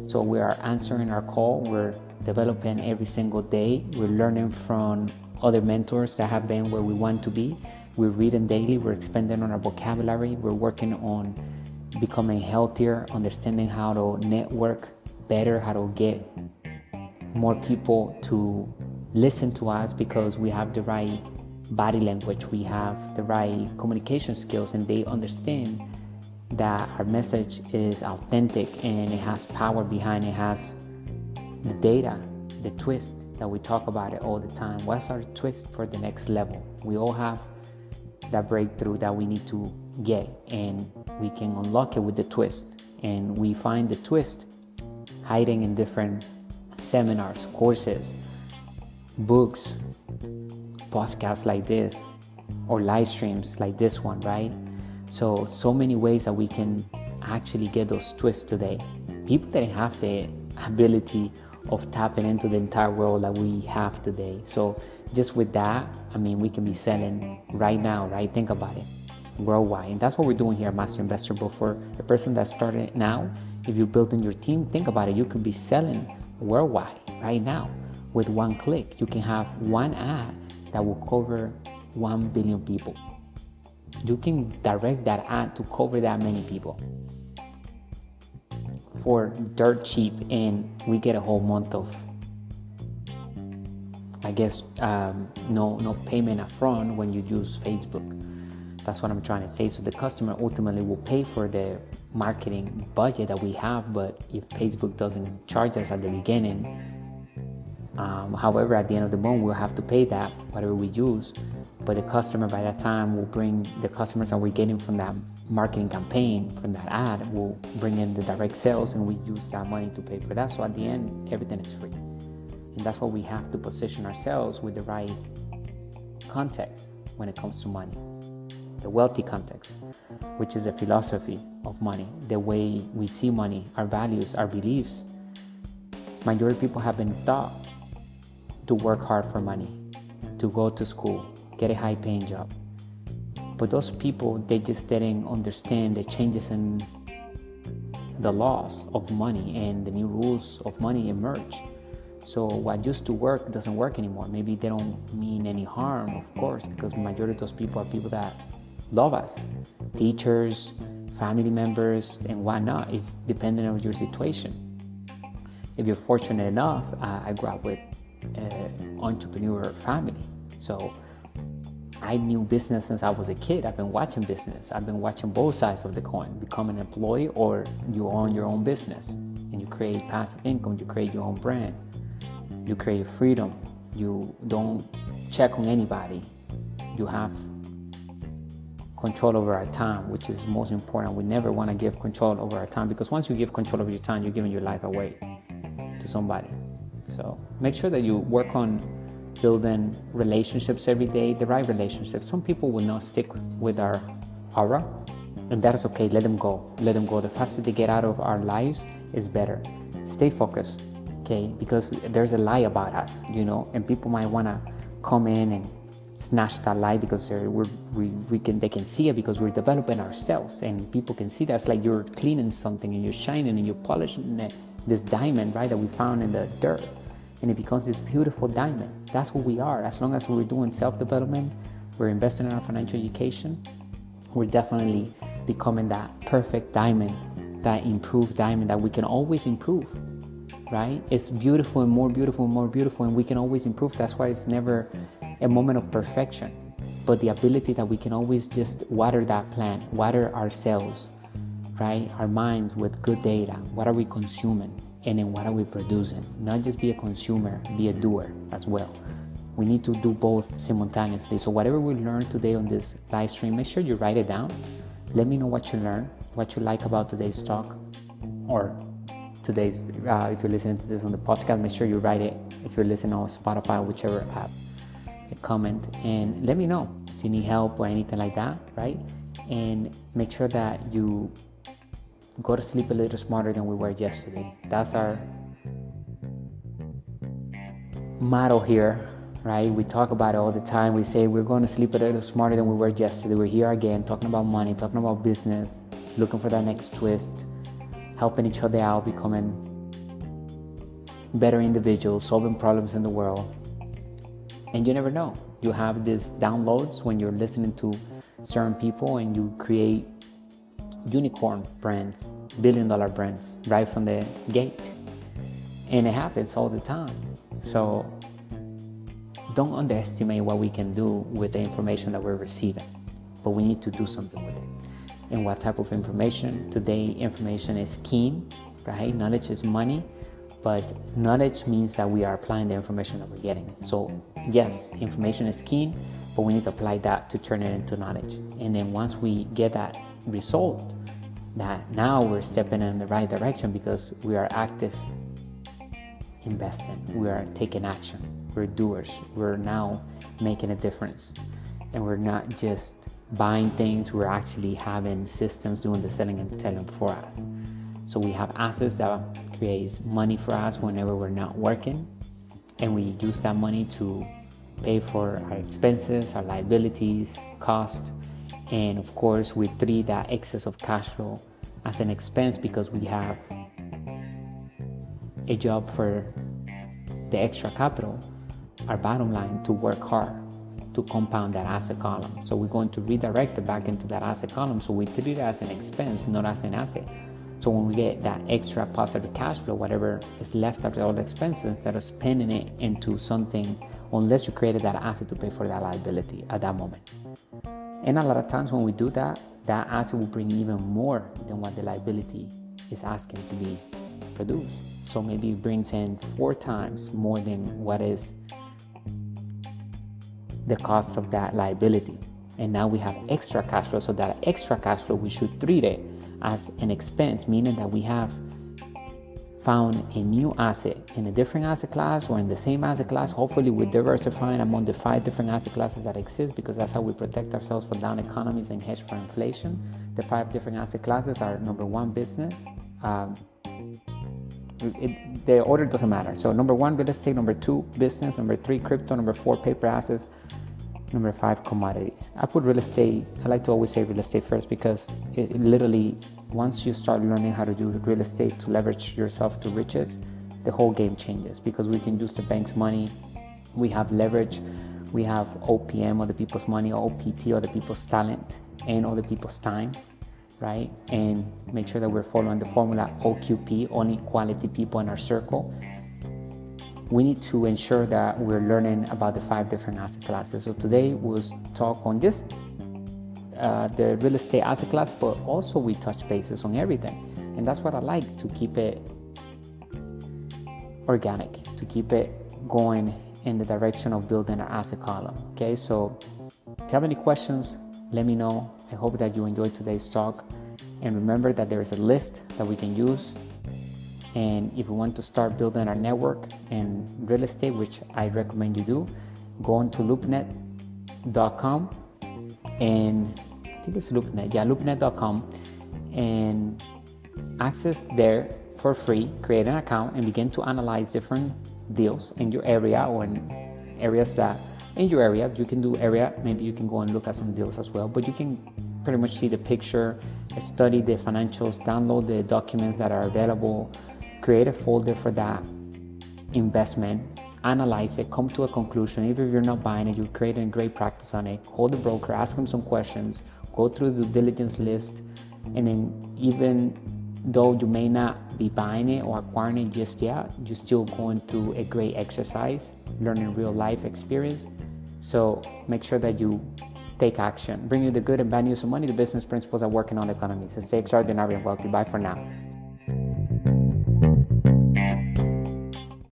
So we are answering our call. We're developing every single day. We're learning from other mentors that have been where we want to be. We're reading daily. We're expanding on our vocabulary. We're working on becoming healthier, understanding how to network better, how to get more people to listen to us because we have the right body language, we have the right communication skills, and they understand that our message is authentic and it has power behind it, has the data, the twist that we talk about it all the time. What's our twist for the next level? We all have that breakthrough that we need to get, and we can unlock it with the twist. And we find the twist hiding in different seminars, courses, books, podcasts like this, or live streams like this one, right? So many ways that we can actually get those twists today. People didn't have the ability of tapping into the entire world that we have today. So just with that, we can be selling right now, right? Think about it, worldwide. And that's what we're doing here at Master Investor. But for the person that started now, if you're building your team, think about it. You could be selling worldwide right now with one click. You can have one ad that will cover 1 billion people. You can direct that ad to cover that many people for dirt cheap, and we get a whole month of, no payment up front when you use Facebook. That's what I'm trying to say. So the customer ultimately will pay for the marketing budget that we have, but if Facebook doesn't charge us at the beginning, however, at the end of the month, we'll have to pay that, whatever we use. But the customer by that time will bring the customers that we're getting from that marketing campaign, from that ad, will bring in the direct sales, and we use that money to pay for that. So at the end, everything is free. And that's what we have to position ourselves with the right context when it comes to money. The wealthy context, which is the philosophy of money, the way we see money, our values, our beliefs. Majority of people have been taught to work hard for money, to go to school, get a high-paying job. But those people, they just didn't understand the changes in the laws of money and the new rules of money emerge. So what used to work doesn't work anymore. Maybe they don't mean any harm, of course, because the majority of those people are people that love us, teachers, family members, and whatnot, if depending on your situation. If you're fortunate enough, I grew up with an entrepreneur family. So I knew business since I was a kid. I've been watching business. I've been watching both sides of the coin. Become an employee, or you own your own business and you create passive income, you create your own brand, you create freedom, you don't check on anybody, you have control over our time, which is most important. We never want to give control over our time, because once you give control over your time, you're giving your life away to somebody. So make sure that you work on building relationships every day, the right relationships. Some people will not stick with our aura, and that is okay. Let them go. Let them go. The faster they get out of our lives is better. Stay focused, okay? Because there's a lie about us, and people might want to come in and snatch that lie because they can see it, because we're developing ourselves, and people can see that. It's like you're cleaning something and you're shining and you're polishing this diamond, right, that we found in the dirt, and it becomes this beautiful diamond. That's who we are. As long as we're doing self-development, we're investing in our financial education, we're definitely becoming that perfect diamond, that improved diamond that we can always improve, right? It's beautiful and more beautiful and more beautiful, and we can always improve. That's why it's never a moment of perfection, but the ability that we can always just water that plant, water ourselves, right? Our minds with good data. What are we consuming? And then what are we producing? Not just be a consumer, be a doer as well. We need to do both simultaneously. So whatever we learned today on this live stream, make sure you write it down. Let me know what you learned, what you like about today's talk, or today's, if you're listening to this on the podcast, make sure you write it. If you're listening on Spotify, whichever app, a comment, and let me know if you need help or anything like that, right? And make sure that you go to sleep a little smarter than we were yesterday. That's our motto here, right? We talk about it all the time. We say we're going to sleep a little smarter than we were yesterday. We're here again talking about money, talking about business, looking for that next twist, helping each other out, becoming better individuals, solving problems in the world. And you never know. You have these downloads when you're listening to certain people, and you create unicorn brands, billion-dollar brands right from the gate. And it happens all the time. So don't underestimate what we can do with the information that we're receiving, but we need to do something with it. And what type of information? Today, information is king, right? Knowledge is money, but knowledge means that we are applying the information that we're getting. So yes, information is king, but we need to apply that to turn it into knowledge. And then once we get that result, that now we're stepping in the right direction because we are active investing, we are taking action, we're doers, we're now making a difference, and we're not just buying things, we're actually having systems doing the selling and selling for us. So we have assets that creates money for us whenever we're not working, and we use that money to pay for our expenses, our liabilities, cost, and of course we treat that excess of cash flow as an expense because we have a job for the extra capital, our bottom line, to work hard to compound that asset column. So we're going to redirect it back into that asset column. So we treat it as an expense, not as an asset. So when we get that extra positive cash flow, whatever is left after all the expenses, instead of spending it into something, unless you created that asset to pay for that liability at that moment. And a lot of times when we do that, that asset will bring even more than what the liability is asking to be produced. So maybe it brings in 4 times more than what is the cost of that liability. And now we have extra cash flow. So that extra cash flow, we should treat it as an expense, meaning that we have found a new asset in a different asset class or in the same asset class. Hopefully we're diversifying among the 5 different asset classes that exist, because that's how we protect ourselves from down economies and hedge for inflation. The 5 different asset classes are: number 1, business. The order doesn't matter. So number 1, real estate; number 2, business; number 3, crypto; number 4, paper assets; number 5, commodities. I put real estate, I like to always say real estate first, because it literally, once you start learning how to do real estate to leverage yourself to riches, the whole game changes, because we can use the bank's money, we have leverage, we have OPM, other people's money, OPT, other people's talent, and other people's time, right? And make sure that we're following the formula OQP, only quality people in our circle. We need to ensure that we're learning about the 5 different asset classes. So today we'll talk on just the real estate asset class, but also we touch bases on everything. And that's what I like, to keep it organic, to keep it going in the direction of building our asset column. Okay, so if you have any questions, let me know. I hope that you enjoyed today's talk. And remember that there is a list that we can use. And if you want to start building our network in real estate, which I recommend you do, go on to loopnet.com, and I think it's LoopNet, loopnet.com, and access there for free, create an account, and begin to analyze different deals in your area, or in areas that, in your area, you can do area, maybe you can go and look at some deals as well, but you can pretty much see the picture, study the financials, download the documents that are available, create a folder for that investment, analyze it, come to a conclusion. Even if you're not buying it, you're creating a great practice on it. Call the broker, ask them some questions, go through the due diligence list, and then even though you may not be buying it or acquiring it just yet, you're still going through a great exercise, learning real life experience. So make sure that you take action. Bring you the good and bad news of money, the business principles that work in all economies. And stay extraordinary and wealthy. Bye for now.